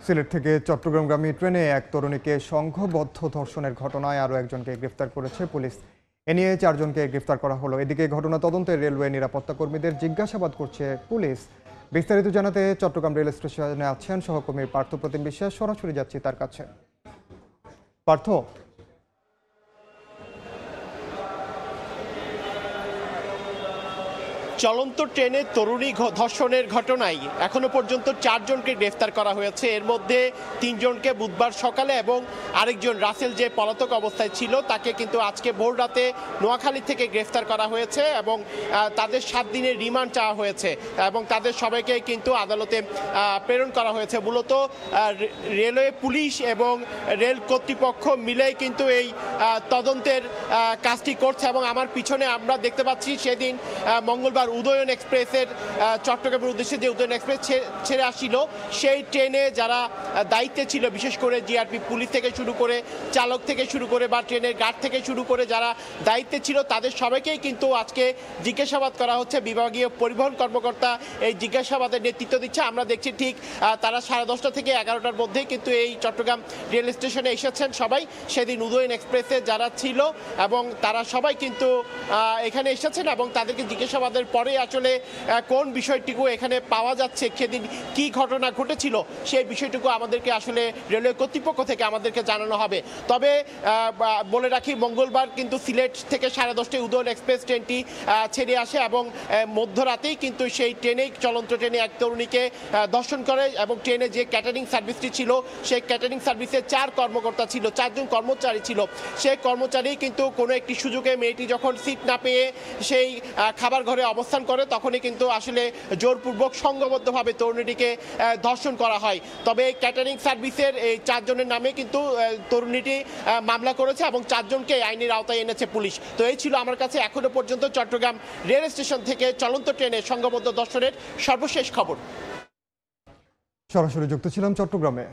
সিলেট থেকে চট্টগ্রামগামী ট্রেনে এক তরুণীকে সংঘবদ্ধ ধর্ষণের ঘটনায় আরও একজনকে গ্রেফতার করেছে পুলিশ। এ নিয়ে 4 জনকে গ্রেফতার করা হলো। এদিকে ঘটনা তদন্তে রেলওয়ে নিরাপত্তা কর্মীদের জিজ্ঞাসাবাদ করছে পুলিশ। বিস্তারিত জানাতে চট্টগ্রাম রেল স্টেশনে আছেন সহকর্মী পার্থ প্রতিম বিশ্বাস। সরাসরি যাচ্ছি তার কাছে। পার্থ, চলন্ত ট্রেনে তরুণী ধর্ষণের ঘটনায় এখনো পর্যন্ত 4 জনকে গ্রেফতার করা হয়েছে। এর মধ্যে 3 জনকে বুধবার সকালে এবং আরেকজন রাসেল যে পলাতক অবস্থায় ছিল তাকে কিন্তু আজকে ভোর রাতে নোয়াখালী থেকে গ্রেফতার করা হয়েছে এবং তাদের 7 দিনের রিমান্ড চাওয়া হয়েছে এবং তাদের সবাইকে কিন্তু আদালতে প্রেরণ করা হয়েছে। মূলত রেলওয়ে পুলিশ এবং রেল কর্তৃপক্ষ মিলেই কিন্তু এই তদন্তের কাজটি করছে এবং আমার পিছনে আমরা দেখতে পাচ্ছি সেদিন মঙ্গলবার উদয়ন এক্সপ্রেসের চট্টগ্রামের উদ্দেশ্যে যে উদয়ন এক্সপ্রেস ছেড়ে আসছিল সেই ট্রেনে যারা দায়িত্বে ছিল, বিশেষ করে জিআরপি পুলিশ থেকে শুরু করে চালক থেকে শুরু করে বা ট্রেনের গার্ড থেকে শুরু করে যারা দায়িত্বে ছিল তাদের সবাইকেই কিন্তু আজকে জিজ্ঞাসাবাদ করা হচ্ছে। বিভাগীয় পরিবহন কর্মকর্তা এই জিজ্ঞাসাবাদের নেতৃত্ব দিচ্ছে। আমরা দেখছি ঠিক তারা 10:30 থেকে 11টার মধ্যেই কিন্তু এই চট্টগ্রাম রেল স্টেশনে এসেছেন সবাই। সেদিন উদয়ন এক্সপ্রেসে যারা ছিল এবং তারা সবাই কিন্তু এখানে এসেছেন এবং তাদেরকে জিজ্ঞাসাবাদের পরে আসলে কোন বিষয়টুকু এখানে পাওয়া যাচ্ছে, সেদিন কি ঘটনা ঘটেছিল সেই বিষয়টুকু আমাদেরকে আসলে রেলওয়ে কর্তৃপক্ষ থেকে আমাদেরকে জানানো হবে। তবে বলে রাখি, মঙ্গলবার কিন্তু সিলেট থেকে 10:30টায় উদয়ন এক্সপ্রেস ট্রেনটি ছেড়ে আসে এবং মধ্যরাতেই কিন্তু সেই ট্রেনেই চলন্ত ট্রেনে এক তরুণীকে ধর্ষণ করে এবং ট্রেনে যে ক্যাটারিং সার্ভিসটি ছিল সেই ক্যাটারিং সার্ভিসের 4 কর্মকর্তা ছিল, 4 জন কর্মচারী ছিল। সেই কর্মচারী কিন্তু কোনো একটি সুযোগে মেয়েটি যখন সিট না পেয়ে সেই খাবার ঘরে অবস্থান করে তখনই কিন্তু আসলে জোরপূর্বক সংঘবদ্ধভাবে তরুণীটিকে ধর্ষণ করা হয়। তবে ক্যাটারিং সার্ভিসের এই 4 জনের নামে কিন্তু তরুণীটি মামলা করেছে এবং 4 জনকে আইনের আওতায় এনেছে পুলিশ। তো এই ছিল আমার কাছে এখনো পর্যন্ত চট্টগ্রাম রেল স্টেশন থেকে চলন্ত ট্রেনে সংঘবদ্ধ ধর্ষণের সর্বশেষ খবর। সরাসরি যুক্ত ছিলাম চট্টগ্রামে।